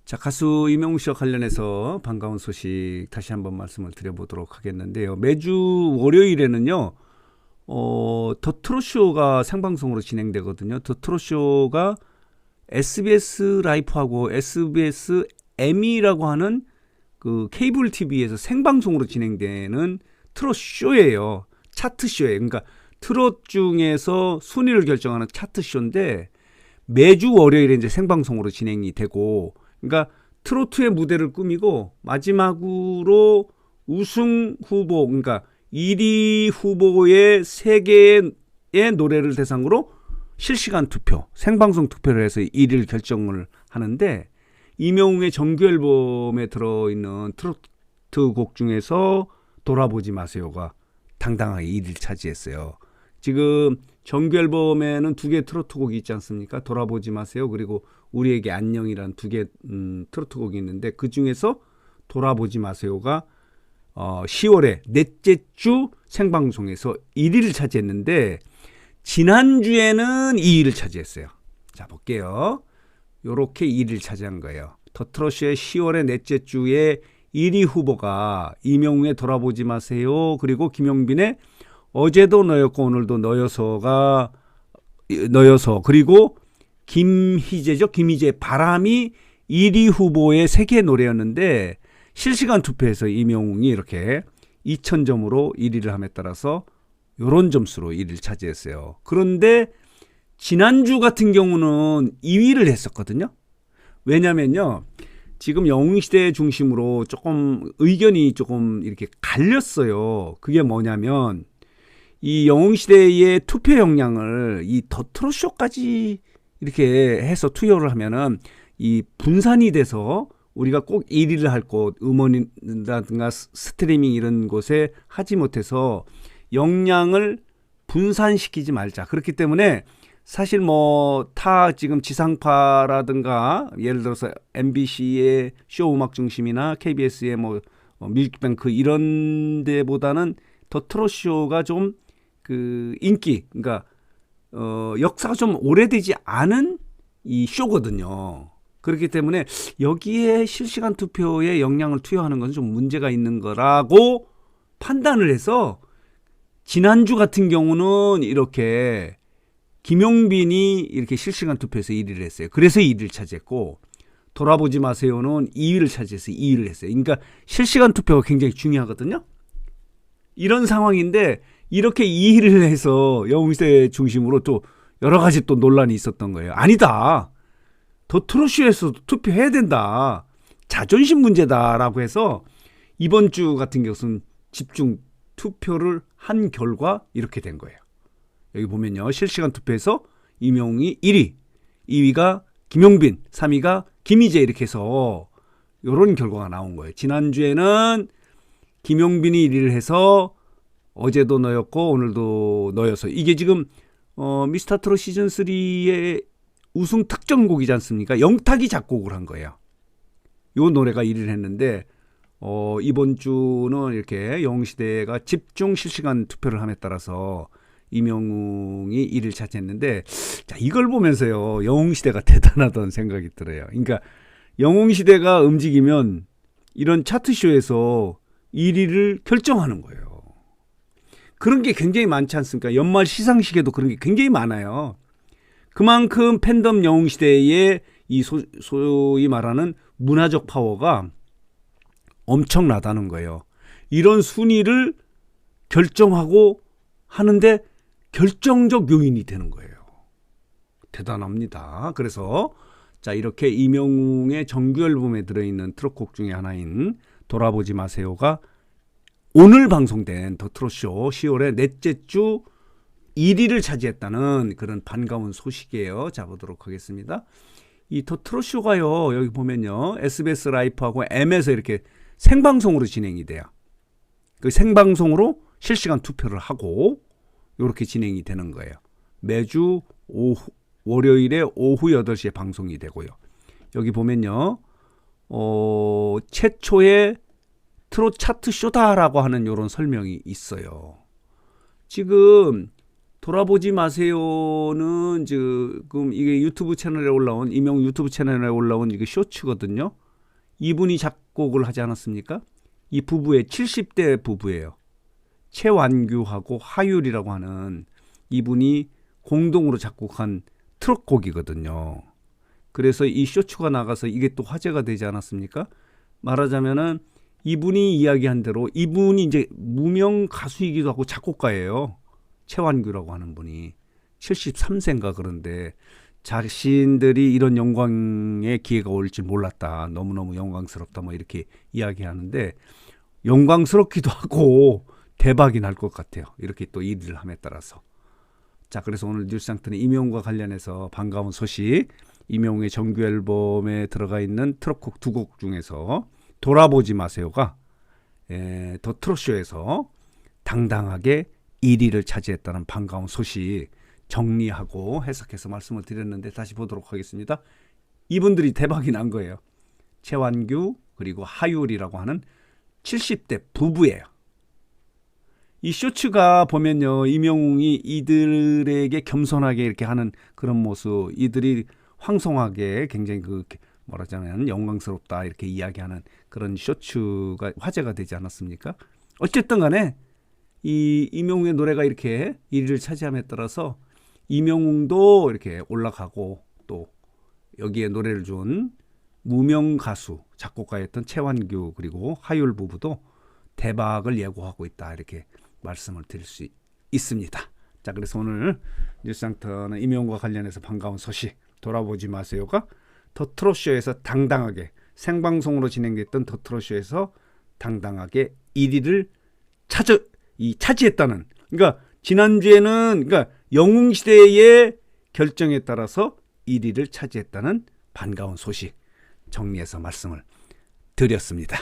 자, 가수 이명웅 씨와 관련해서 반가운 소식 다시 한번 말씀을 드려보도록 하겠는데요. 매주 월요일에는요, 더 트롯쇼가 생방송으로 진행되거든요. 더 트롯쇼가 SBS 라이프하고 SBS M이라고 하는 그 케이블 TV에서 생방송으로 진행되는 트롯쇼예요. 차트쇼예요. 그러니까 트롯 중에서 순위를 결정하는 차트쇼인데 매주 월요일에 이제 생방송으로 진행이 되고, 그러니까 트로트의 무대를 꾸미고 마지막으로 우승 후보, 그러니까 1위 후보의 3개의 노래를 대상으로 실시간 투표, 생방송 투표를 해서 1위를 결정을 하는데, 이명웅의 정규 앨범에 들어있는 트로트 곡 중에서 돌아보지 마세요가 당당하게 1위를 차지했어요. 지금 정규 앨범에는 2개 트로트 곡이 있지 않습니까? 돌아보지 마세요. 그리고 우리에게 안녕이란 2개 트로트 곡이 있는데, 그 중에서 돌아보지 마세요가 10월에 넷째 주 생방송에서 1위를 차지했는데, 지난주에는 2위를 차지했어요. 자, 볼게요. 요렇게 1위를 차지한 거예요. 더 트롯쇼의 10월의 넷째 주에 1위 후보가 이명웅의 돌아보지 마세요, 그리고 김용빈의 어제도 너였고 오늘도 너여서, 그리고 김희재의 바람이 1위 후보의 3개 노래였는데, 실시간 투표에서 이명웅이 이렇게 2000점으로 1위를 함에 따라서 요런 점수로 1위를 차지했어요. 그런데 지난주 같은 경우는 2위를 했었거든요. 왜냐면요, 지금 영웅시대 중심으로 조금 의견이 조금 이렇게 갈렸어요. 그게 뭐냐면, 이 영웅시대의 투표 역량을 이 더 트롯쇼까지 이렇게 해서 투여를 하면은 이 분산이 돼서 우리가 꼭 1위를 할 곳, 음원이라든가 스트리밍 이런 곳에 하지 못해서 역량을 분산시키지 말자. 그렇기 때문에 사실 뭐 타 지금 지상파라든가 예를 들어서 MBC의 쇼 음악 중심이나 KBS의 뭐 뮤직뱅크 이런 데보다는 더 트롯쇼가 좀 그 인기, 그러니까 역사가 좀 오래되지 않은 이 쇼거든요. 그렇기 때문에 여기에 실시간 투표에 역량을 투여하는 건 좀 문제가 있는 거라고 판단을 해서, 지난주 같은 경우는 이렇게 김용빈이 이렇게 실시간 투표에서 1위를 했어요. 그래서 1위를 차지했고, 돌아보지 마세요는 2위를 차지해서 2위를 했어요. 그러니까 실시간 투표가 굉장히 중요하거든요. 이런 상황인데 이렇게 2위를 해서 영웅시대 중심으로 또 여러 가지 또 논란이 있었던 거예요. 아니다, 더 트롯쇼에서도 투표해야 된다, 자존심 문제다라고 해서 이번 주 같은 경우는 집중 투표를 한 결과 이렇게 된 거예요. 여기 보면요, 실시간 투표에서 이명웅이 1위, 2위가 김용빈, 3위가 김희재, 이렇게 해서 이런 결과가 나온 거예요. 지난주에는 김용빈이 1위를 해서 어제도 너였고 오늘도 너여서, 이게 지금 미스터 트롯 시즌3의 우승 특정곡이지 않습니까? 영탁이 작곡을 한 거예요. 이 노래가 1위를 했는데, 이번 주는 이렇게 영웅시대가 집중 실시간 투표를 함에 따라서 이명웅이 1위를 차지했는데, 자, 이걸 보면서요, 영웅시대가 대단하다는 생각이 들어요. 그러니까 영웅시대가 움직이면 이런 차트쇼에서 1위를 결정하는 거예요. 그런 게 굉장히 많지 않습니까? 연말 시상식에도 그런 게 굉장히 많아요. 그만큼 팬덤 영웅시대의 이 소위 말하는 문화적 파워가 엄청나다는 거예요. 이런 순위를 결정하고 하는데 결정적 요인이 되는 거예요. 대단합니다. 그래서 자, 이렇게 이명웅의 정규 앨범에 들어있는 트롯곡 중에 하나인 돌아보지 마세요가 오늘 방송된 더 트롯쇼 10월의 넷째 주 1위를 차지했다는 그런 반가운 소식이에요. 자, 보도록 하겠습니다. 이 더 트롯쇼가요, 여기 보면요, SBS 라이프하고 M에서 이렇게 생방송으로 진행이 돼요. 그 생방송으로 실시간 투표를 하고 이렇게 진행이 되는 거예요. 매주 월요일에 오후 8시에 방송이 되고요. 여기 보면요, 최초의 트롯 차트 쇼다라고 하는 이런 설명이 있어요. 지금 돌아보지 마세요는 지금 이게 유튜브 채널에 올라온 이명웅 유튜브 채널에 올라온 이게 쇼츠거든요. 이분이 작곡을 하지 않았습니까? 이 부부의 70대 부부예요. 최완규하고 하율이라고 하는 이분이 공동으로 작곡한 트롯곡이거든요. 그래서 이 쇼츠가 나가서 이게 또 화제가 되지 않았습니까? 말하자면은 이분이 이야기한 대로 이분이 이제 무명 가수이기도 하고 작곡가예요. 최완규라고 하는 분이 73세인가 그런데 자신들이 이런 영광의 기회가 올지 몰랐다. 너무너무 영광스럽다. 뭐 이렇게 이야기하는데 영광스럽기도 하고 대박이 날 것 같아요. 이렇게 또 일을 함에 따라서. 자, 그래서 오늘 뉴스상태는 임영웅과 관련해서 반가운 소식. 임영웅의 정규 앨범에 들어가 있는 트롯곡 2곡 중에서 돌아보지 마세요가 더 트롯쇼에서 당당하게 1위를 차지했다는 반가운 소식 정리하고 해석해서 말씀을 드렸는데 다시 보도록 하겠습니다. 이분들이 대박이 난 거예요. 최완규 그리고 하율이라고 하는 70대 부부예요. 이 쇼츠가 보면요. 임영웅이 이들에게 겸손하게 이렇게 하는 그런 모습, 이들이 황송하게 굉장히 뭐라잖아요. 영광스럽다 이렇게 이야기하는 그런 쇼츠가 화제가 되지 않았습니까? 어쨌든 간에 이 임영웅의 노래가 이렇게 1위를 차지함에 따라서 임영웅도 이렇게 올라가고 또 여기에 노래를 준 무명 가수 작곡가였던 최완규 그리고 하율 부부도 대박을 예고하고 있다 이렇게 말씀을 드릴 수 있습니다. 자, 그래서 오늘 뉴스상터는 임영웅과 관련해서 반가운 소식 돌아보지 마세요가 더 트롯쇼에서 당당하게 생방송으로 진행됐던 더 트롯쇼에서 당당하게 1위를 차지했다는, 그러니까 지난주에는 그러니까 영웅시대의 결정에 따라서 1위를 차지했다는 반가운 소식 정리해서 말씀을 드렸습니다.